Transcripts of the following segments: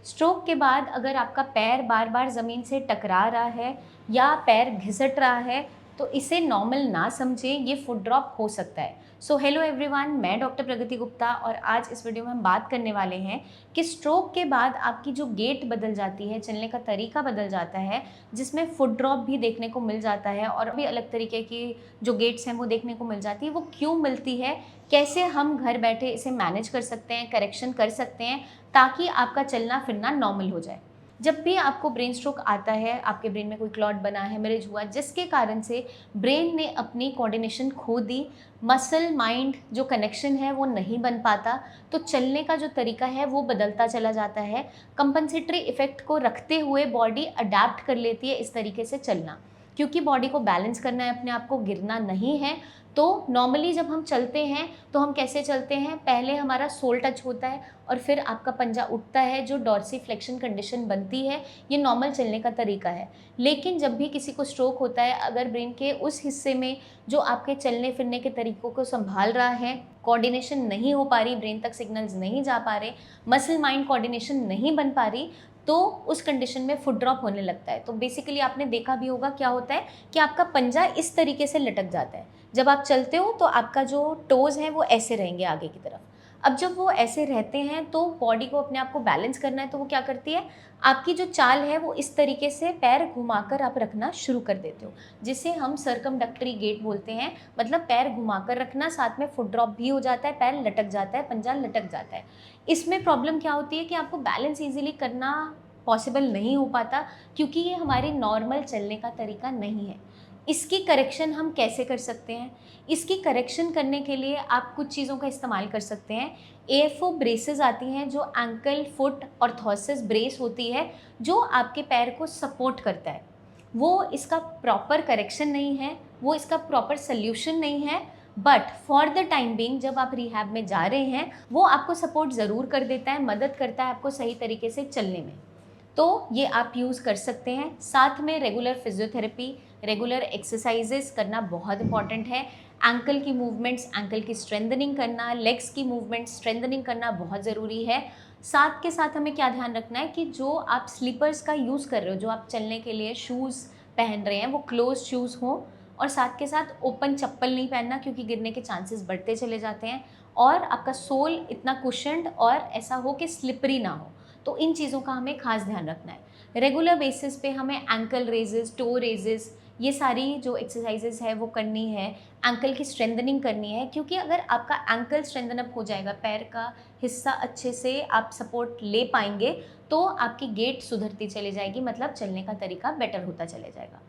Stroke के बाद अगर आपका पैर बार बार ज़मीन से टकरा रहा है या पैर घिसट रहा है तो इसे नॉर्मल ना समझें, ये फुट ड्रॉप हो सकता है। सो हेलो एवरीवन, मैं डॉक्टर प्रगति गुप्ता और आज इस वीडियो में हम बात करने वाले हैं कि स्ट्रोक के बाद आपकी जो गेट बदल जाती है, चलने का तरीका बदल जाता है, जिसमें फुट ड्रॉप भी देखने को मिल जाता है और भी अलग तरीके की जो गेट्स हैं वो देखने को मिल जाती है, वो क्यों मिलती है, कैसे हम घर बैठे इसे मैनेज कर सकते हैं, करेक्शन कर सकते हैं ताकि आपका चलना फिरना नॉर्मल हो जाए। जब भी आपको ब्रेन स्ट्रोक आता है, आपके ब्रेन में कोई क्लॉट बना, हेमरेज हुआ, जिसके कारण से ब्रेन ने अपनी कोऑर्डिनेशन खो दी, मसल माइंड जो कनेक्शन है वो नहीं बन पाता, तो चलने का जो तरीका है वो बदलता चला जाता है। कंपनसेटरी इफेक्ट को रखते हुए बॉडी अडेप्ट कर लेती है इस तरीके से चलना, क्योंकि बॉडी को बैलेंस करना है, अपने आप को गिरना नहीं है। तो नॉर्मली जब हम चलते हैं तो हम कैसे चलते हैं, पहले हमारा सोल टच होता है और फिर आपका पंजा उठता है, जो डॉर्सीफ्लेक्शन कंडीशन बनती है। ये नॉर्मल चलने का तरीका है। लेकिन जब भी किसी को स्ट्रोक होता है, अगर ब्रेन के उस हिस्से में जो आपके चलने फिरने के तरीकों को संभाल रहा है, कोऑर्डिनेशन नहीं हो पा रही, ब्रेन तक सिग्नल्स नहीं जा पा रहे, मसल माइंड कोऑर्डिनेशन नहीं बन पा रही, तो उस कंडीशन में फुट ड्रॉप होने लगता है। तो बेसिकली आपने देखा भी होगा क्या होता है कि आपका पंजा इस तरीके से लटक जाता है। जब आप चलते हो तो आपका जो टोज़ हैं वो ऐसे रहेंगे आगे की तरफ। अब जब वो ऐसे रहते हैं तो बॉडी को अपने आप को बैलेंस करना है, तो वो क्या करती है, आपकी जो चाल है वो इस तरीके से पैर घुमाकर आप रखना शुरू कर देते हो, जिसे हम सर्कमडक्टरी गेट बोलते हैं। मतलब पैर घुमाकर रखना, साथ में फुट ड्रॉप भी हो जाता है, पैर लटक जाता है, पंजा लटक जाता है। इसमें प्रॉब्लम क्या होती है कि आपको बैलेंस ईजिली करना पॉसिबल नहीं हो पाता, क्योंकि ये हमारे नॉर्मल चलने का तरीका नहीं है। इसकी करेक्शन हम कैसे कर सकते हैं? इसकी करेक्शन करने के लिए आप कुछ चीज़ों का इस्तेमाल कर सकते हैं। एएफओ ब्रेसेस आती हैं, जो एंकल फुट ऑर्थोसिस ब्रेस होती है, जो आपके पैर को सपोर्ट करता है। वो इसका प्रॉपर करेक्शन नहीं है, वो इसका प्रॉपर सल्यूशन नहीं है, but for the time being जब आप रिहैब में जा रहे हैं, वो आपको सपोर्ट ज़रूर कर देता है, मदद करता है आपको सही तरीके से चलने में। तो ये आप यूज़ कर सकते हैं। साथ में रेगुलर फिजियोथेरेपी, रेगुलर एक्सरसाइजेस करना बहुत इंपॉर्टेंट है। एंकल की मूवमेंट्स, एंकल की स्ट्रेंथनिंग करना, लेग्स की मूवमेंट्स स्ट्रेंथनिंग करना बहुत ज़रूरी है। साथ के साथ हमें क्या ध्यान रखना है कि जो आप स्लीपर्स का यूज़ कर रहे हो, जो आप चलने के लिए शूज़ पहन रहे हैं, वो क्लोज शूज़ हों, और साथ के साथ ओपन चप्पल नहीं पहनना, क्योंकि गिरने के चांसेस बढ़ते चले जाते हैं। और आपका सोल इतना कुशन्ड और ऐसा हो कि स्लिपरी ना हो। तो इन चीज़ों का हमें खास ध्यान रखना है। रेगुलर बेसिस पे हमें एंकल रेजेस, टो रेजेस, ये सारी जो एक्सरसाइजेस है वो करनी है। एंकल की स्ट्रेंथनिंग करनी है, क्योंकि अगर आपका एंकल स्ट्रेंथन अप हो जाएगा, पैर का हिस्सा अच्छे से आप सपोर्ट ले पाएंगे, तो आपकी गेट सुधरती चली जाएगी, मतलब चलने का तरीका बेटर होता चले जाएगा।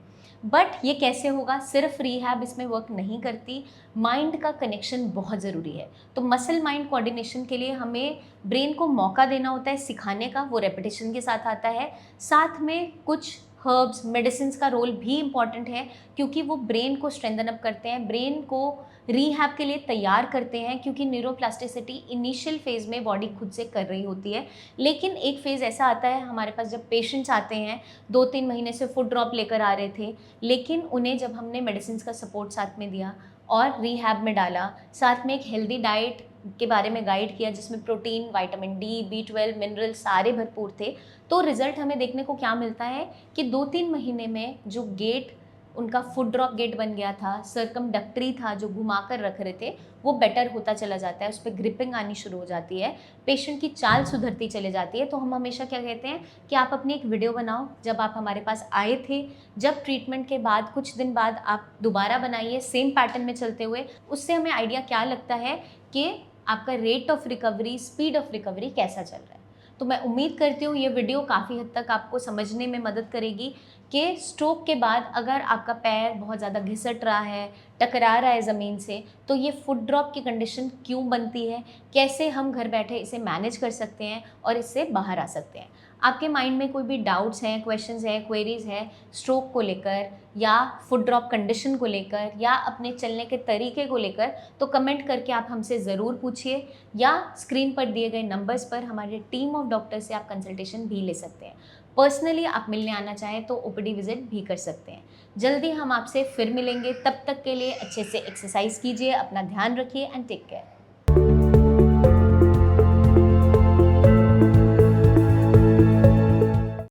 बट ये कैसे होगा? सिर्फ रिहैब इसमें वर्क नहीं करती, माइंड का कनेक्शन बहुत ज़रूरी है। तो मसल माइंड कोऑर्डिनेशन के लिए हमें ब्रेन को मौका देना होता है सिखाने का, वो रेपिटेशन के साथ आता है। साथ में कुछ हर्ब्स, मेडिसिन का रोल भी इम्पॉर्टेंट है, क्योंकि वो ब्रेन को स्ट्रेंथन अप करते हैं, ब्रेन को रिहैब के लिए तैयार करते हैं, क्योंकि न्यूरोप्लास्टिसिटी इनिशियल फेज़ में बॉडी खुद से कर रही होती है। लेकिन एक फेज़ ऐसा आता है हमारे पास, जब पेशेंट्स आते हैं 2-3 महीने से फुट ड्रॉप लेकर आ रहे थे, लेकिन उन्हें जब हमने मेडिसिन का सपोर्ट साथ में दिया और रिहैब में डाला, साथ में एक हेल्दी डाइट के बारे में गाइड किया, जिसमें protein, vitamin D, B12, mineral सारे भरपूर थे, तो रिज़ल्ट हमें देखने को क्या मिलता है कि 2-3 महीने में जो गेट उनका फुट ड्रॉप गेट बन गया था, सर्कमडक्टरी था जो घुमा कर रख रहे थे, वो बेटर होता चला जाता है, उस पर ग्रिपिंग आनी शुरू हो जाती है, पेशेंट की चाल सुधरती चले जाती है। तो हम हमेशा क्या कहते हैं कि आप अपनी एक वीडियो बनाओ, जब आप हमारे पास आए थे, जब ट्रीटमेंट के बाद कुछ दिन बाद आप दोबारा बनाइए सेम पैटर्न में चलते हुए। उससे हमें आइडिया क्या लगता है कि आपका rate of recovery, speed of recovery कैसा चल रहा है। तो मैं उम्मीद करती हूँ ये वीडियो काफ़ी हद तक आपको समझने में मदद करेगी कि स्ट्रोक के बाद अगर आपका पैर बहुत ज़्यादा घिसट रहा है, टकरा रहा है ज़मीन से, तो ये फुट ड्रॉप की कंडीशन क्यों बनती है, कैसे हम घर बैठे इसे मैनेज कर सकते हैं और इससे बाहर आ सकते हैं। आपके माइंड में कोई भी डाउट्स हैं, क्वेश्चंस हैं, क्वेरीज़ हैं स्ट्रोक को लेकर या फुट ड्रॉप कंडीशन को लेकर या अपने चलने के तरीके को लेकर, तो कमेंट करके आप हमसे ज़रूर पूछिए, या स्क्रीन पर दिए गए नंबर्स पर हमारी टीम ऑफ डॉक्टर से आप कंसल्टेशन भी ले सकते हैं। पर्सनली आप मिलने आना चाहें तो ओपीडी विजिट भी कर सकते हैं। जल्दी हम आपसे फिर मिलेंगे, तब तक के लिए अच्छे से एक्सरसाइज कीजिए, अपना ध्यान रखिए एंड टेक केयर।